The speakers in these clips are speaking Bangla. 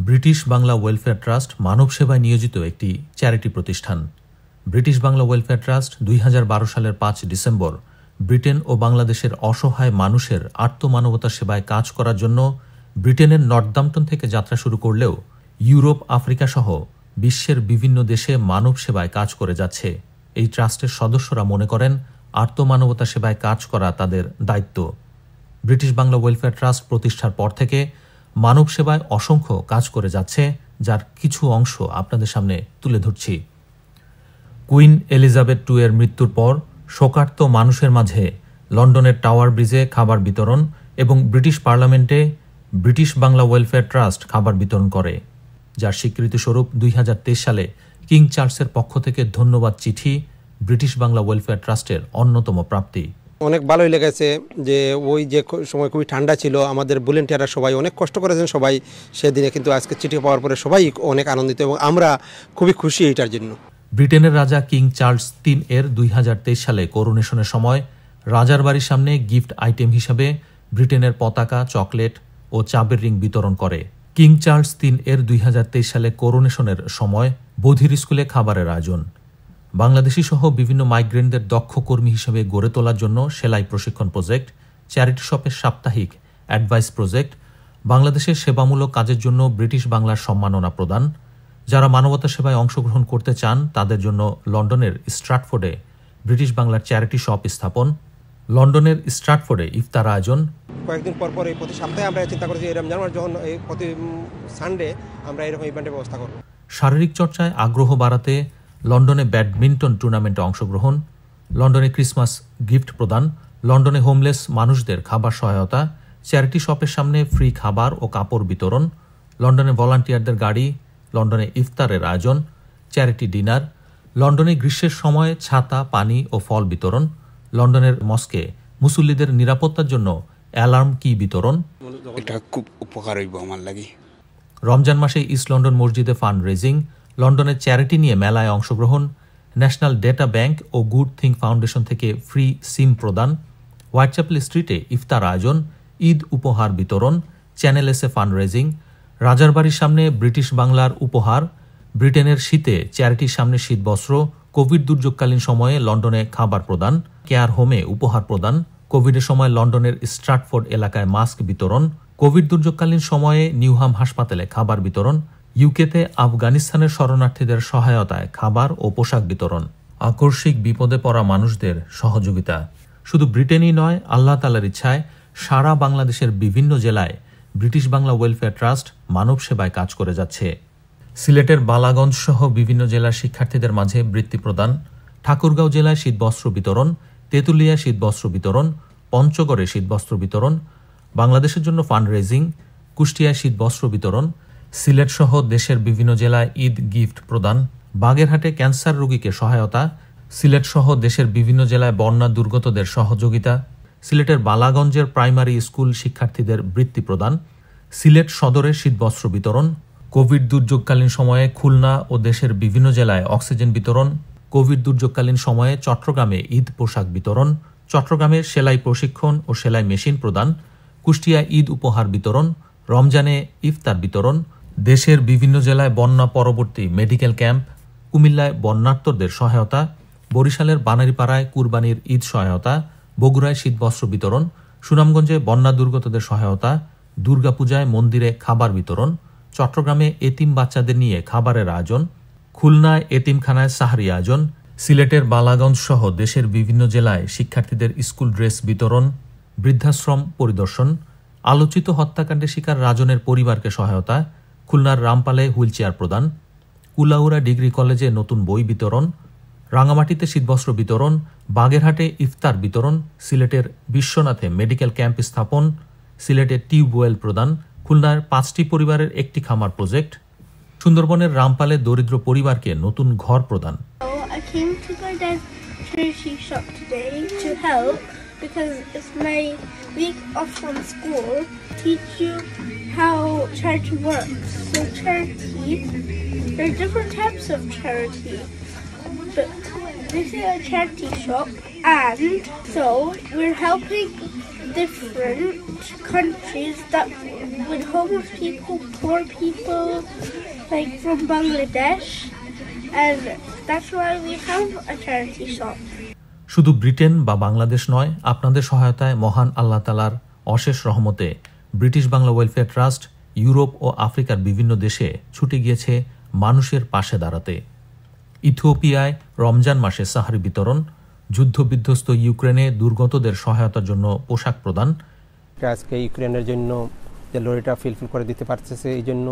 ব্রিটিশ বাংলা ওয়েলফেয়ার ট্রাস্ট মানব সেবায় নিয়োজিত একটি চ্যারিটি প্রতিষ্ঠান। ব্রিটিশ বাংলা ওয়েলফেয়ার ট্রাস্ট 2012 সালের 5 ডিসেম্বর ব্রিটেন ও বাংলাদেশের অসহায় মানুষের আর্তমানবতার সেবায় কাজ করার জন্য ব্রিটেনের নর্দাম্পটন থেকে যাত্রা শুরু করলেও ইউরোপ, আফ্রিকা সহ বিশ্বের বিভিন্ন দেশে মানব সেবায় কাজ করে যাচ্ছে। এই ট্রাস্টের সদস্যরা মনে করেন আর্তমানবতা সেবায় কাজ করা তাদের দায়িত্ব। ব্রিটিশ বাংলা ওয়েলফেয়ার ট্রাস্ট প্রতিষ্ঠার পর থেকে মানব সেবায় অসংখ্য কাজ করে যাচ্ছে, যার কিছু অংশ আপনাদের সামনে তুলে ধরছি। কুইন এলিজাবেথ II এর মৃত্যুর পর শোকার্ত মানুষের মাঝে লন্ডনের টাওয়ার ব্রিজে খাবার বিতরণ এবং ব্রিটিশ পার্লামেন্টে ব্রিটিশ বাংলা ওয়েলফেয়ার ট্রাস্ট খাবার বিতরণ করে, যার স্বীকৃতিস্বরূপ 2023 সালে কিং চার্লসের পক্ষ থেকে ধন্যবাদ চিঠি ব্রিটিশ বাংলা ওয়েলফেয়ার ট্রাস্টের অন্যতম প্রাপ্তি। অনেক ভালোই লেগেছে যে ওই যে সময় খুবই ঠান্ডা ছিল, আমাদের ভলেন্টিয়াররা সবাই অনেক কষ্ট করেছেন সবাই সেদিনে, কিন্তু আজকে চিঠি পাওয়ার পরে সবাই অনেক আনন্দিত এবং আমরা খুবই খুশি এইটার জন্য। ব্রিটেনের রাজা কিং চার্লস III এর 2023 সালে করোনেশনের সময় রাজার বাড়ির সামনে গিফট আইটেম হিসাবে ব্রিটেনের পতাকা, চকলেট ও চাবের রিং বিতরণ করে। কিং চার্লস III এর 2023 সালে করোনেশনের সময় বধির স্কুলে খাবারের আয়োজন। বাংলাদেশি সহ বিভিন্ন মাইগ্রেন্টদের দক্ষ কর্মী হিসেবে গড়ে তোলার জন্য সেলাই প্রশিক্ষণ প্রজেক্ট, চ্যারিটি শপের সাপ্তাহিক অ্যাডভাইস প্রজেক্ট, বাংলাদেশের সেবামূলক কাজের জন্য ব্রিটিশ বাংলার সম্মাননা প্রদান, যারা মানবতা সেবায় অংশগ্রহণ করতে চান তাদের জন্য লন্ডনের স্ট্র্যাটফোর্ডে ব্রিটিশ বাংলার চ্যারিটি শপ স্থাপন, লন্ডনের স্ট্র্যাটফোর্ডে ইফতার আয়োজন। কয়েকদিন পর পর এই প্রতি সপ্তাহে আমরা চিন্তা করেছি রমজান মাস যখন এই প্রতি সানডে আমরা এরকম ইভেন্টের ব্যবস্থা করব। শারীরিক চর্চায় আগ্রহ বাড়াতে লন্ডনে ব্যাডমিন্টন টুর্নামেন্টে অংশগ্রহণ, লন্ডনে ক্রিসমাস গিফট প্রদান, লন্ডনে হোমলেস মানুষদের খাবার সহায়তা, চ্যারিটি শপের সামনে ফ্রি খাবার ও কাপড় বিতরণ, লন্ডনে ভলান্টিয়ারদের গাড়ি, লন্ডনে ইফতারের আয়োজন, চ্যারিটি ডিনার, লন্ডনে গ্রীষ্মের সময় ছাতা, পানি ও ফল বিতরণ, লন্ডনের মস্কে মুসল্লিদের নিরাপত্তার জন্য অ্যালার্ম কি বিতরণ। এটা খুব উপকার হইব আমার লাগে। রমজান মাসে ইস্ট লন্ডন মসজিদে ফান্ড রেজিং, লন্ডনের চ্যারিটি নিয়ে মেলায় অংশগ্রহণ, ন্যাশনাল ডেটা ব্যাংক ও গুড থিং ফাউন্ডেশন থেকে ফ্রি সিম প্রদান, হোয়াইটচ্যাপেল স্ট্রিটে ইফতার আয়োজন, ঈদ উপহার বিতরণ, চ্যানেল এসে ফান্ড রেজিং, রাজার বাড়ির সামনে ব্রিটিশ বাংলার উপহার, ব্রিটেনের শীতে চ্যারিটির সামনে শীতবস্ত্র, কোভিড দুর্যোগকালীন সময়ে লন্ডনে খাবার প্রদান, কেয়ার হোমে উপহার প্রদান, কোভিডের সময় লন্ডনের স্ট্র্যাটফোর্ড এলাকায় মাস্ক বিতরণ, কোভিড দুর্যোগকালীন সময়ে নিউহাম হাসপাতালে খাবার বিতরণ, ইউকেতে আফগানিস্তানের শরণার্থীদের সহায়তায় খাবার ও পোশাক বিতরণ, আকস্মিক বিপদে পড়া মানুষদের সহযোগিতা। শুধু ব্রিটেনই নয়, আল্লাহ তাআলার ইচ্ছায় সারা বাংলাদেশের বিভিন্ন জেলায় ব্রিটিশ বাংলা ওয়েলফেয়ার ট্রাস্ট মানব সেবায় কাজ করে যাচ্ছে। সিলেটের বালাগঞ্জ সহ বিভিন্ন জেলার শিক্ষার্থীদের মাঝে বৃত্তি প্রদান, ঠাকুরগাঁও জেলায় শীতবস্ত্র বিতরণ, তেঁতুলিয়ায় শীতবস্ত্র বিতরণ, পঞ্চগড়ে শীতবস্ত্র বিতরণ, বাংলাদেশের জন্য ফান্ড রেজিং, কুষ্টিয়ায় শীতবস্ত্র বিতরণ, সিলেট সহ দেশের বিভিন্ন জেলায় ঈদ গিফট প্রদান, বাগেরহাটে ক্যান্সার রোগীকে সহায়তা, সিলেট সহ দেশের বিভিন্ন জেলায় বন্যা দুর্গতদের সহযোগিতা, সিলেটের বালাগঞ্জের প্রাইমারি স্কুল শিক্ষার্থীদের বৃত্তি প্রদান, সিলেট সদরে শীতবস্ত্র বিতরণ, কোভিড দুর্যোগকালীন সময়ে খুলনা ও দেশের বিভিন্ন জেলায় অক্সিজেন বিতরণ, কোভিড দুর্যোগকালীন সময়ে চট্টগ্রামে ঈদ পোশাক বিতরণ, চট্টগ্রামে সেলাই প্রশিক্ষণ ও সেলাই মেশিন প্রদান, কুষ্টিয়ায় ঈদ উপহার বিতরণ, রমজানে ইফতার বিতরণ, দেশের বিভিন্ন জেলায় বন্যা পরবর্তী মেডিকেল ক্যাম্প, কুমিল্লায় বন্যার্তদের সহায়তা, বরিশালের বানারীপাড়ায় কুরবানির ঈদ সহায়তা, বগুড়ায় শীতবস্ত্র বিতরণ, সুনামগঞ্জে বন্যা দুর্গতদের সহায়তা, দুর্গাপূজায় মন্দিরে খাবার বিতরণ, চট্টগ্রামে এতিম বাচ্চাদের নিয়ে খাবারের আয়োজন, খুলনায় এতিমখানায় সাহারি আয়োজন, সিলেটের বালাগঞ্জ সহ দেশের বিভিন্ন জেলায় শিক্ষার্থীদের স্কুল ড্রেস বিতরণ, বৃদ্ধাশ্রম পরিদর্শন, আলোচিত হত্যাকাণ্ডের শিকার রাজনের পরিবারকে সহায়তা, খুলনার রামপালে হুইলচেয়ার প্রদান, কুলাউড়া ডিগ্রি কলেজে নতুন বই বিতরণ, রাঙামাটিতে শীতবস্ত্র বিতরণ, বাগেরহাটে ইফতার বিতরণ, সিলেটের বিশ্বনাথে মেডিকেল ক্যাম্প স্থাপন, সিলেটে টিউবওয়েল প্রদান, খুলনার 5টি পরিবারের একটি খামার প্রজেক্ট, সুন্দরবনের রামপালে দরিদ্র পরিবারকে নতুন ঘর প্রদান। I came to my dad's charity shop today to help because it's my week off from school. Teach you how charity works. So charity, there are different types of charity, but this is a charity shop, and so we're helping different countries that with homeless people, poor people, like from Bangladesh, and that's why we have a charity shop. শুধু ব্রিটেন বা বাংলাদেশ নয়, আপনাদের সহায়তায় মহান আল্লাহ তাআলার অশেষ রহমতে British Bangla welfare trust Europe ও আফ্রিকার বিভিন্ন দেশে ছুটে গিয়েছে মানুষের পাশে দাঁড়াতে। ইথিওপিয়ায় রমজান মাসে সাহারি বিতরণ, যুদ্ধবিধ্বস্ত ইউক্রেনে দুর্গতদের সহায়তার জন্য পোশাক প্রদান। আজকে ইউক্রেনের জন্য যে লরিটা ফিলফিল করে দিতে পারতেছে, এই জন্য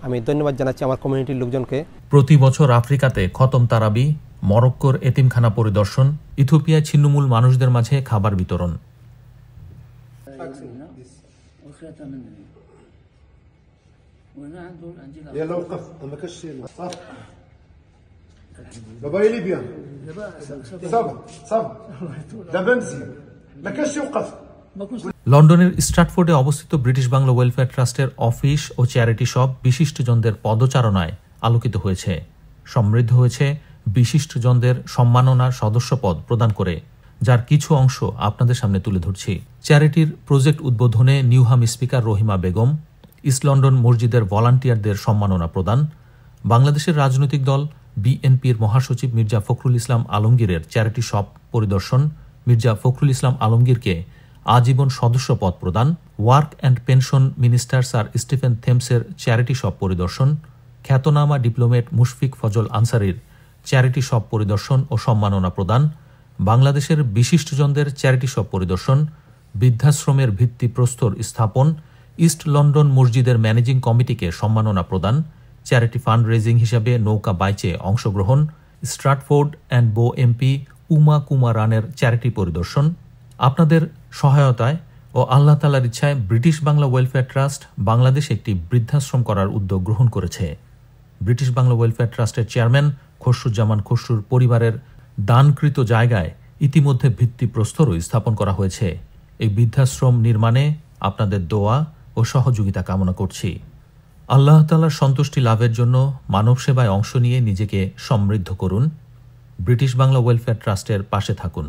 আমি ধন্যবাদ জানাচ্ছি আমার কমিউনিটির লোকজনকে। প্রতি বছর আফ্রিকাতে খতম তারাবি, মরক্কোর এতিমখানা পরিদর্শন, ইথিওপিয়ায় ছিন্নমূল মানুষদের মাঝে খাবার বিতরণ। লন্ডনের স্ট্র্যাটফোর্ডে অবস্থিত ব্রিটিশ বাংলা ওয়েলফেয়ার ট্রাস্টের অফিস ও চ্যারিটি শপ বিশিষ্টজনদের পদচারণায় আলোকিত হয়েছে, সমৃদ্ধ হয়েছে বিশিষ্টজনদের সম্মাননা সদস্যপদ প্রদান করে, যার কিছু অংশ আপনাদের সামনে তুলে ধরছি। চ্যারিটির প্রজেক্ট উদ্বোধনে Newham speaker Rahima Begum, east London মসজিদের ভলান্টিয়ারদের সম্মাননা প্রদান, বাংলাদেশের রাজনৈতিক দল বিএনপির মহাসচিব মির্জা ফখরুল ইসলাম আলমগীরের চ্যারিটি শপ পরিদর্শন, মির্জা ফখরুল ইসলাম আলমগীরকে আজীবন সদস্য পদ প্রদান, work and pension minister sir Stephen থেমসের চ্যারিটি শপ পরিদর্শন, খ্যাতনামা ডিপ্লোমেট মুশফিক ফজল আনসারির চ্যারিটি শপ পরিদর্শন ও সম্মাননা প্রদান, বাংলাদেশের বিশিষ্টজনদের চ্যারিটি শপ পরিদর্শন, বৃদ্ধাশ্রমের ভিত্তিপ্রস্তর স্থাপন, ইস্ট লন্ডন মসজিদের ম্যানেজিং কমিটিকে সম্মাননা প্রদান, চ্যারিটি ফান্ড রেজিং হিসাবে নৌকা বাইচে অংশগ্রহণ, স্ট্র্যাটফোর্ড অ্যান্ড বো এমপি উমা কুমার রানের চ্যারিটি পরিদর্শন। আপনাদের সহায়তায় ও আল্লাহ তাআলার ইচ্ছায় ব্রিটিশ বাংলা ওয়েলফেয়ার ট্রাস্ট বাংলাদেশে একটি বৃদ্ধাশ্রম করার উদ্যোগ গ্রহণ করেছে। ব্রিটিশ বাংলা ওয়েলফেয়ার ট্রাস্টের চেয়ারম্যান খসরুজ্জামান খসরুর পরিবারের দানকৃত জায়গায় ইতিমধ্যে ভিত্তিপ্রস্তরও স্থাপন করা হয়েছে। এই বৃদ্ধাশ্রম নির্মাণে আপনাদের দোয়া ও সহযোগিতা কামনা করছি। আল্লাহ তাআলার সন্তুষ্টি লাভের জন্য মানব সেবায় অংশ নিয়ে নিজেকে সমৃদ্ধ করুন। ব্রিটিশ বাংলা ওয়েলফেয়ার ট্রাস্টের পাশে থাকুন।